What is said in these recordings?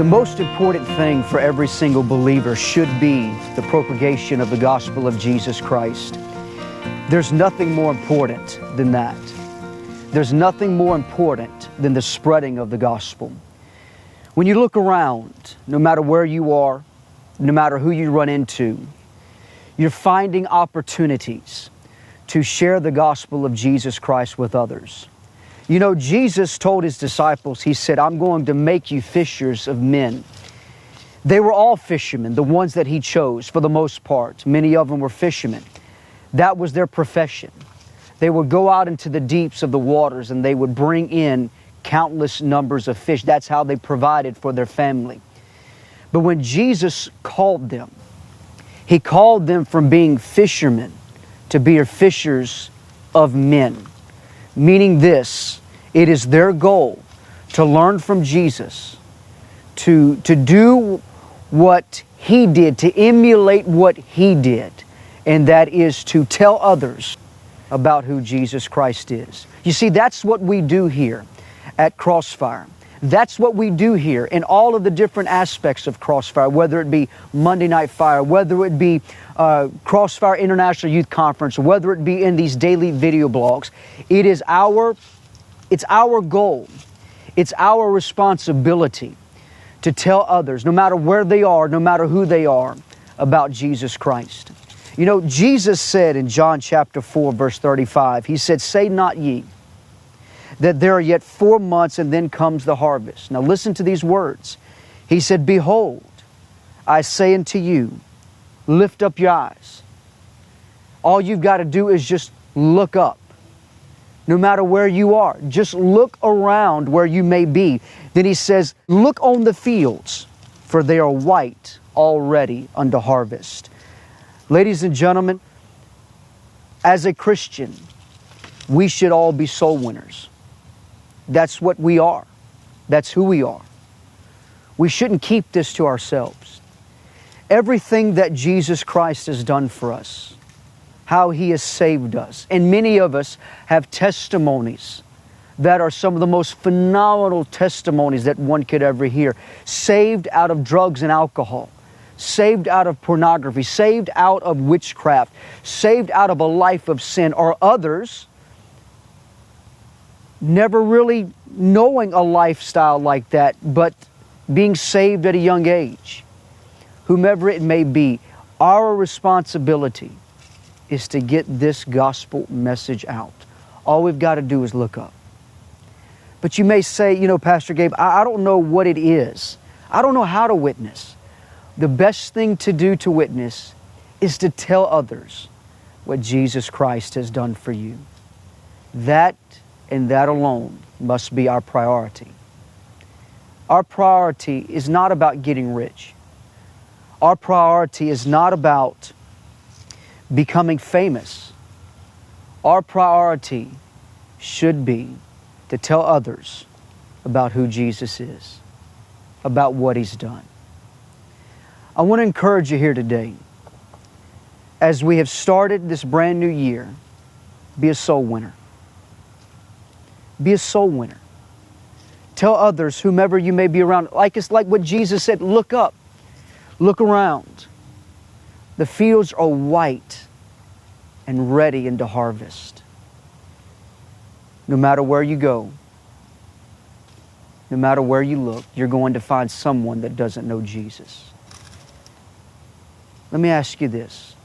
most important thing for every single believer should be the propagation of the gospel of Jesus Christ. There's nothing more important than that. There's nothing more important than the spreading of the gospel. When you look around, no matter where you are, no matter who you run into, you're finding opportunities to share the gospel of Jesus Christ with others. You know, Jesus told His disciples, He said, I'm going to make you fishers of men. They were all fishermen, the ones that He chose for the most part. Many of them were fishermen. That was their profession. They would go out into the deeps of the waters and they would bring in countless numbers of fish. That's how they provided for their family. But when Jesus called them, He called them from being fishermen to be fishers of men. Meaning this, it is their goal to learn from Jesus, to do what He did, to emulate what He did, and that is to tell others about who Jesus Christ is. You see, that's what we do here at Crossfire. That's what we do here in all of the different aspects of Crossfire, whether it be Monday Night Fire, whether it be Crossfire International Youth Conference, whether it be in these daily video blogs. It's our goal, it's our responsibility to tell others, no matter where they are, no matter who they are, about Jesus Christ. You know, Jesus said in John chapter 4, verse 35, He said, "Say not ye, that there are yet 4 months and then comes the harvest." Now listen to these words. He said, "Behold, I say unto you, lift up your eyes." All you've got to do is just look up. No matter where you are, just look around where you may be. Then He says, "Look on the fields, for they are white already unto harvest." Ladies and gentlemen, as a Christian, we should all be soul winners. That's what we are. That's who we are. We shouldn't keep this to ourselves. Everything that Jesus Christ has done for us, how He has saved us, and many of us have testimonies that are some of the most phenomenal testimonies that one could ever hear. Saved out of drugs and alcohol, saved out of pornography, saved out of witchcraft, saved out of a life of sin, or others never really knowing a lifestyle like that, but being saved at a young age. Whomever it may be, our responsibility is to get this gospel message out. All we've got to do is look up. But you may say, you know, Pastor Gabe, I don't know what it is. I don't know how to witness. The best thing to do to witness is to tell others what Jesus Christ has done for you. That and that alone must be our priority. Our priority is not about getting rich. Our priority is not about becoming famous. Our priority should be to tell others about who Jesus is, about what He's done. I want to encourage you here today, as we have started this brand new year, be a soul winner. Be a soul winner. Tell others, whomever you may be around, it's like what Jesus said, look up, look around. The fields are white and ready into harvest. No matter where you go, no matter where you look, you're going to find someone that doesn't know Jesus. Let me ask you this.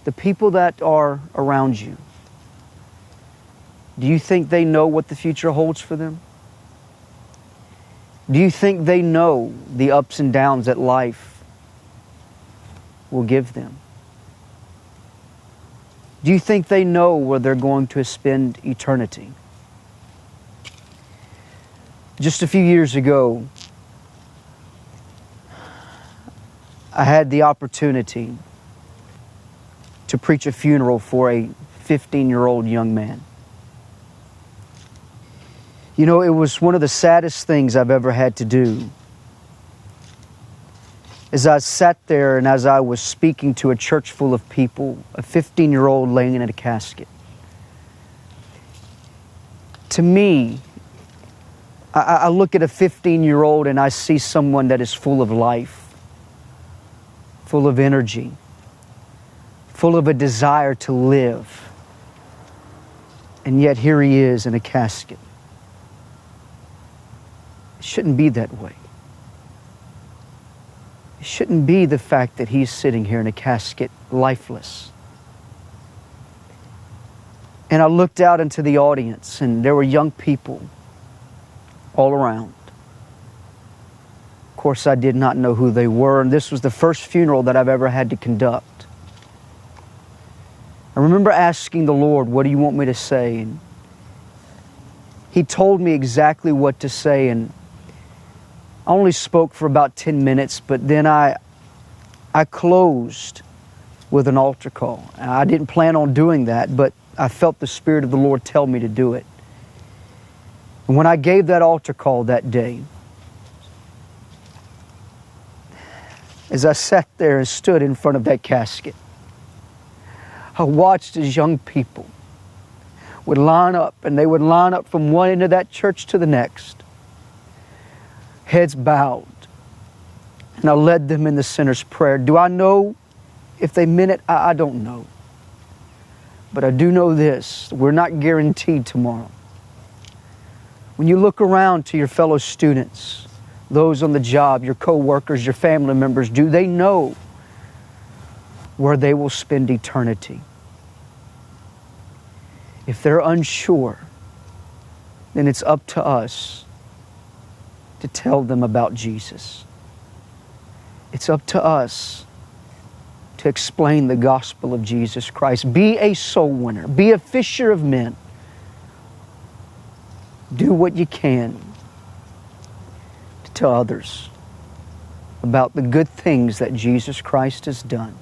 The people that are around you, do you think they know what the future holds for them? Do you think they know the ups and downs that life will give them? Do you think they know where they're going to spend eternity? Just a few years ago, I had the opportunity to preach a funeral for a 15-year-old young man. You know, it was one of the saddest things I've ever had to do. As I sat there and as I was speaking to a church full of people, a 15-year-old laying in a casket. To me, I look at a 15-year-old and I see someone that is full of life, full of energy, full of a desire to live. And yet here he is in a casket. It shouldn't be that way. It shouldn't be the fact that he's sitting here in a casket, lifeless. And I looked out into the audience, and there were young people all around. Of course, I did not know who they were, and this was the first funeral that I've ever had to conduct. I remember asking the Lord, what do you want me to say? And He told me exactly what to say, and I only spoke for about 10 minutes, but then I closed with an altar call. I didn't plan on doing that, but I felt the Spirit of the Lord tell me to do it. And when I gave that altar call that day, as I sat there and stood in front of that casket, I watched as young people would line up, and they would line up from one end of that church to the next, heads bowed, and I led them in the sinner's prayer. Do I know if they meant it? I don't know. But I do know this, we're not guaranteed tomorrow. When you look around to your fellow students, those on the job, your co-workers, your family members, do they know where they will spend eternity? If they're unsure, then it's up to us to tell them about Jesus. It's up to us to explain the gospel of Jesus Christ. Be a soul winner. Be a fisher of men. Do what you can to tell others about the good things that Jesus Christ has done.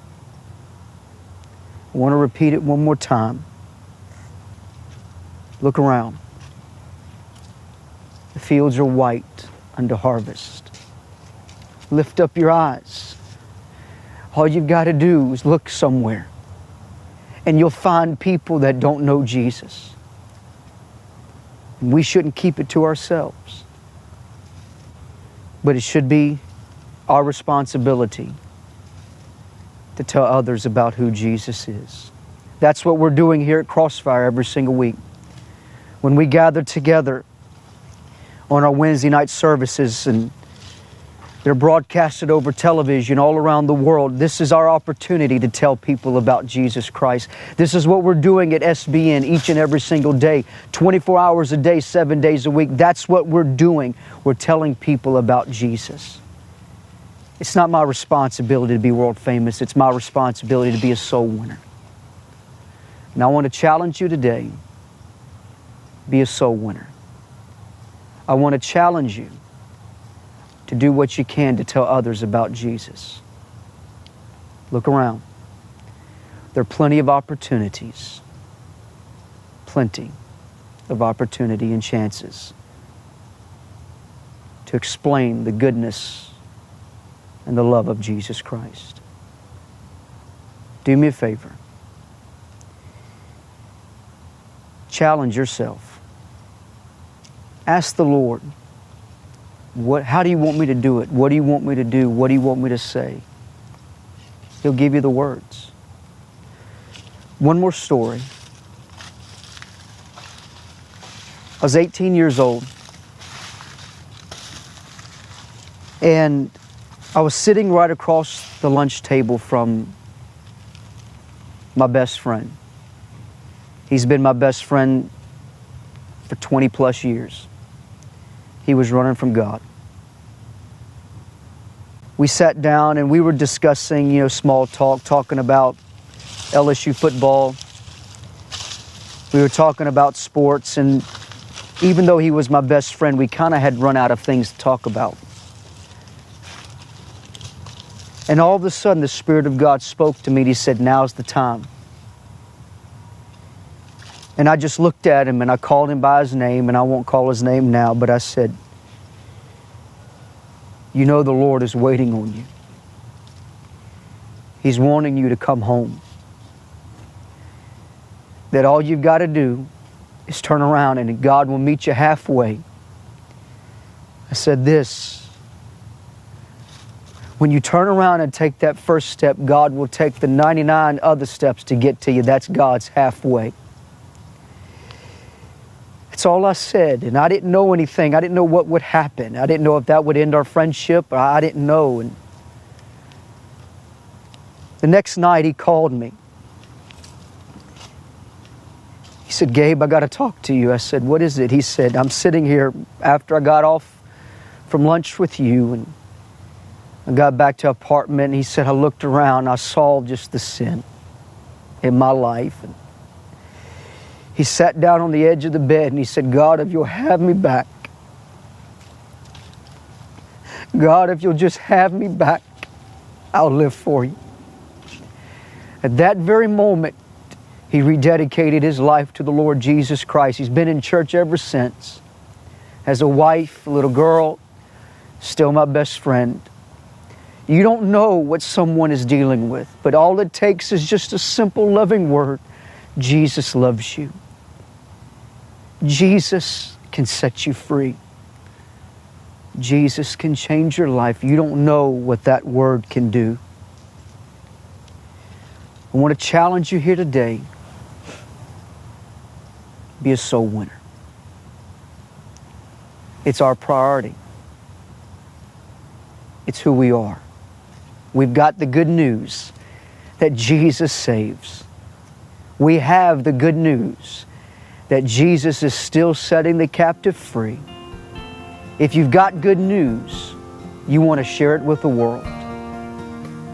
I want to repeat it one more time. Look around. The fields are white unto harvest. Lift up your eyes. All you've got to do is look somewhere, and you'll find people that don't know Jesus. And we shouldn't keep it to ourselves. But it should be our responsibility to tell others about who Jesus is. That's what we're doing here at Crossfire every single week. When we gather together on our Wednesday night services, and they're broadcasted over television all around the world, this is our opportunity to tell people about Jesus Christ. This is what we're doing at SBN each and every single day, 24 hours a day, 7 days a week. That's what we're doing. We're telling people about Jesus. It's not my responsibility to be world famous. It's my responsibility to be a soul winner. And I want to challenge you today. Be a soul winner. I want to challenge you to do what you can to tell others about Jesus. Look around. There are plenty of opportunities. Plenty of opportunity and chances to explain the goodness and the love of Jesus Christ. Do me a favor. Challenge yourself. Ask the Lord, how do you want me to do it? What do you want me to do? What do you want me to say? He'll give you the words. One more story. I was 18 years old, and I was sitting right across the lunch table from my best friend. He's been my best friend for 20 plus years. He was running from God. We sat down and we were discussing, small talk, talking about LSU football. We were talking about sports, and even though he was my best friend, we kind of had run out of things to talk about. And all of a sudden, the Spirit of God spoke to me and He said, now's the time. And I just looked at him and I called him by his name, and I won't call his name now, but I said, you know the Lord is waiting on you. He's wanting you to come home. That all you've got to do is turn around and God will meet you halfway I said this: when you turn around and take that first step, God will take the 99 other steps to get to you. That's God's halfway. That's all I said. And I didn't know anything. I didn't know what would happen. I didn't know if that would end our friendship. I didn't know. And the next night he called me. He said, "Gabe, I got to talk to you." I said, "What is it?" He said, "I'm sitting here after I got off from lunch with you, and I got back to the apartment." And he said, "I looked around, I saw just the sin in my life." And he sat down on the edge of the bed and he said, "God, if you'll have me back, God, if you'll just have me back, I'll live for you." At that very moment, he rededicated his life to the Lord Jesus Christ. He's been in church ever since. Has a wife, a little girl, still my best friend. You don't know what someone is dealing with, but all it takes is just a simple, loving word. Jesus loves you. Jesus can set you free. Jesus can change your life. You don't know what that word can do. I want to challenge you here today. Be a soul winner. It's our priority. It's who we are. We've got the good news that Jesus saves. We have the good news that Jesus is still setting the captive free. If you've got good news, you want to share it with the world.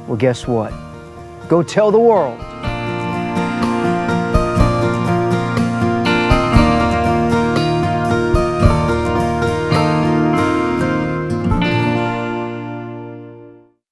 Well, guess what? Go tell the world